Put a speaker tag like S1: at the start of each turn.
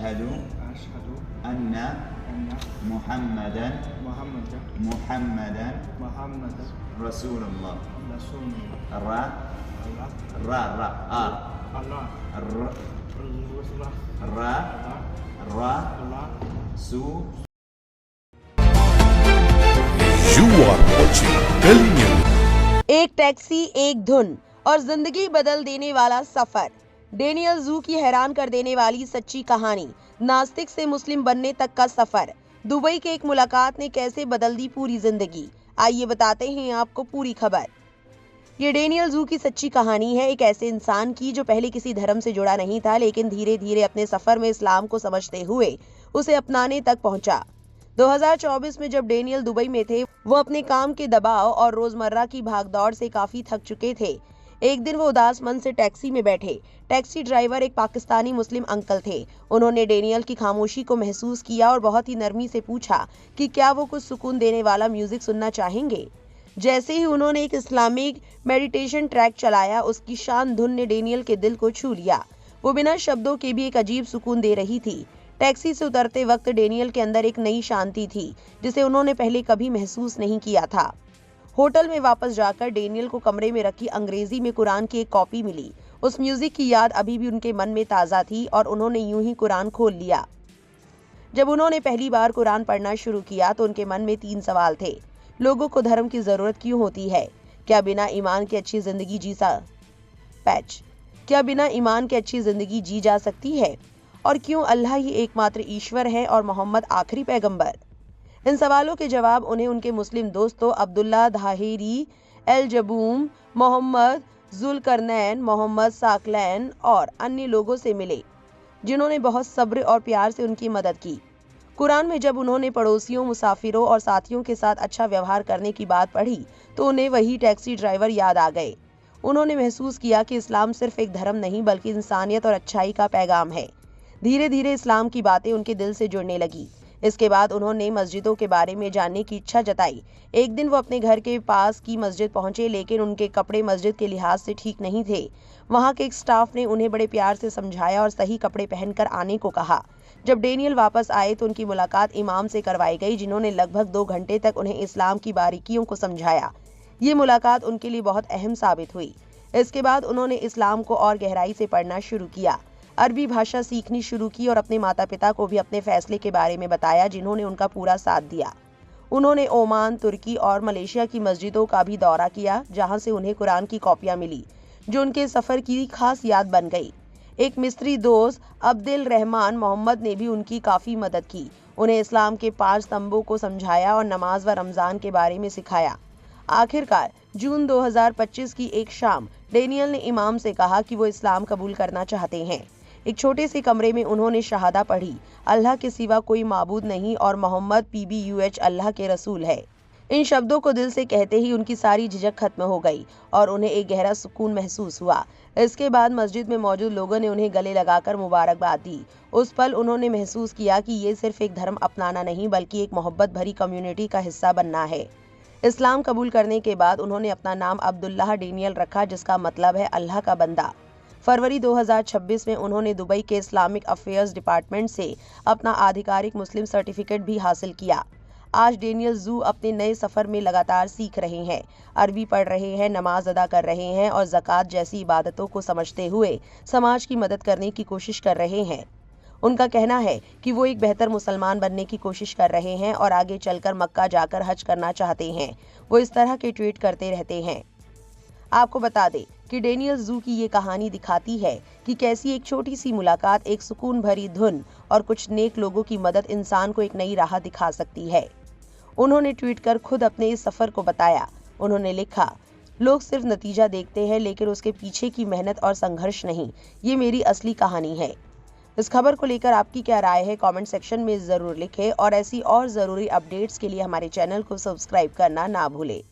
S1: अशहदु
S2: अशहदु
S1: अन्ना
S2: अन्ना
S1: Muhammadan
S2: Muhammadan
S1: रसूलुल्लाह।
S2: रसूलुल्लाह।
S1: रा
S2: अल्लाह
S1: रा रा आ
S2: अल्लाह
S1: र
S2: रसूलुल्लाह
S1: रा रा
S2: अल्लाह
S1: सू।
S3: You are watching Kali News.
S4: एक टैक्सी, एक धुन और जिंदगी बदल देने वाला सफर। डेनियल जू की हैरान कर देने वाली सच्ची कहानी। नास्तिक से मुस्लिम बनने तक का सफर। दुबई के एक मुलाकात ने कैसे बदल दी पूरी जिंदगी। आइए बताते हैं आपको पूरी खबर। ये डेनियल जू की सच्ची कहानी है, एक ऐसे इंसान की जो पहले किसी धर्म से जुड़ा नहीं था, लेकिन धीरे धीरे अपने सफर में इस्लाम को समझते हुए उसे अपनाने तक पहुंचा। 2024 में जब डेनियल दुबई में थे, वो अपने काम के दबाव और रोजमर्रा की भागदौड़ से काफी थक चुके थे। एक दिन वो उदास मन से टैक्सी में बैठे। टैक्सी ड्राइवर एक पाकिस्तानी मुस्लिम अंकल थे। उन्होंने डेनियल की खामोशी को महसूस किया और बहुत ही नरमी से पूछा कि क्या वो कुछ सुकून देने वाला म्यूजिक सुनना चाहेंगे। जैसे ही उन्होंने एक इस्लामिक मेडिटेशन ट्रैक चलाया, उसकी शान धुन ने डेनियल के दिल को छू लिया। वो बिना शब्दों के भी एक अजीब सुकून दे रही थी। टैक्सी से उतरते वक्त डेनियल के अंदर एक नई शांति थी, जिसे उन्होंने पहले कभी महसूस नहीं किया था। होटल में वापस जाकर डेनियल को कमरे में रखी अंग्रेजी में कुरान की एक कॉपी मिली। उस म्यूजिक की याद अभी भी उनके मन में ताज़ा थी और उन्होंने यूं ही कुरान खोल लिया। जब उन्होंने पहली बार कुरान पढ़ना शुरू किया तो उनके मन में 3 सवाल थे। लोगों को धर्म की जरूरत क्यों होती है? क्या बिना ईमान के अच्छी जिंदगी जी जा सकती है? और क्यों अल्लाह ही एकमात्र ईश्वर है और मोहम्मद आखिरी पैगंबर? इन सवालों के जवाब उन्हें उनके मुस्लिम दोस्तों अब्दुल्ला धाहिरी, एल जबूम, मोहम्मद जुल्करनैन, मोहम्मद साकलैन और अन्य लोगों से मिले, जिन्होंने बहुत सब्र और प्यार से उनकी मदद की। कुरान में जब उन्होंने पड़ोसियों, मुसाफिरों और साथियों के साथ अच्छा व्यवहार करने की बात पढ़ी तो उन्हें वही टैक्सी ड्राइवर याद आ गए। उन्होंने महसूस किया कि इस्लाम सिर्फ एक धर्म नहीं बल्कि इंसानियत और अच्छाई का पैगाम है। धीरे धीरे इस्लाम की बातें उनके दिल से जुड़ने लगी। इसके बाद उन्होंने मस्जिदों के बारे में जानने की इच्छा जताई। एक दिन वो अपने घर के पास की मस्जिद पहुंचे, लेकिन उनके कपड़े मस्जिद के लिहाज से ठीक नहीं थे। वहां के एक स्टाफ ने उन्हें बड़े प्यार से समझाया और सही कपड़े पहनकर आने को कहा। जब डेनियल वापस आए तो उनकी मुलाकात इमाम से करवाई गई, जिन्होंने लगभग 2 घंटे तक उन्हें इस्लाम की बारीकियों को समझाया। ये मुलाकात उनके लिए बहुत अहम साबित हुई। इसके बाद उन्होंने इस्लाम को और गहराई से पढ़ना शुरू किया, अरबी भाषा सीखनी शुरू की और अपने माता पिता को भी अपने फैसले के बारे में बताया, जिन्होंने उनका पूरा साथ दिया। उन्होंने ओमान, तुर्की और मलेशिया की मस्जिदों का भी दौरा किया, जहां से उन्हें कुरान की कॉपियां मिली, जो उनके सफर की खास याद बन गई। एक मिस्री दोस्त अब्दुल रहमान मोहम्मद ने भी उनकी काफी मदद की। उन्हें इस्लाम के 5 स्तंभों को समझाया और नमाज व रमजान के बारे में सिखाया। आखिरकार जून 2025 की एक शाम डेनियल ने इमाम से कहा कि वो इस्लाम कबूल करना चाहते हैं। एक छोटे से कमरे में उन्होंने शहादा पढ़ी, अल्लाह के सिवा कोई माबूद नहीं और मोहम्मद PBUH अल्लाह के रसूल है। इन शब्दों को दिल से कहते ही उनकी सारी झिझक खत्म हो गई और उन्हें एक गहरा सुकून महसूस हुआ। इसके बाद मस्जिद में मौजूद लोगों ने उन्हें गले लगाकर मुबारकबाद दी। उस पल उन्होंने महसूस किया कि ये सिर्फ एक धर्म अपनाना नहीं बल्कि एक मोहब्बत भरी कम्युनिटी का हिस्सा बनना है। इस्लाम कबूल करने के बाद उन्होंने अपना नाम अब्दुल्लाह डेनियल रखा, जिसका मतलब है अल्लाह का बंदा। फरवरी 2026 में उन्होंने दुबई के इस्लामिक अफेयर्स डिपार्टमेंट से अपना आधिकारिक मुस्लिम सर्टिफिकेट भी हासिल किया। आज डेनियल जू अपने नए सफर में लगातार सीख रहे हैं, अरबी पढ़ रहे हैं, नमाज अदा कर रहे हैं और ज़कात जैसी इबादतों को समझते हुए समाज की मदद करने की कोशिश कर रहे हैं। उनका कहना है कि वो एक बेहतर मुसलमान बनने की कोशिश कर रहे हैं और आगे चलकर मक्का जाकर हज करना चाहते हैं। वो इस तरह के ट्वीट करते रहते हैं। आपको बता दें कि डेनियल जू की ये कहानी दिखाती है कि कैसी एक छोटी सी मुलाकात, एक सुकून भरी धुन और कुछ नेक लोगों की मदद इंसान को एक नई राह दिखा सकती है। उन्होंने ट्वीट कर खुद अपने इस सफर को बताया। उन्होंने लिखा, लोग सिर्फ नतीजा देखते हैं लेकिन उसके पीछे की मेहनत और संघर्ष नहीं। ये मेरी असली कहानी है। इस खबर को लेकर आपकी क्या राय है, कमेंट सेक्शन में जरूर लिखें और ऐसी और जरूरी अपडेट्स के लिए हमारे चैनल को सब्सक्राइब करना ना भूलें।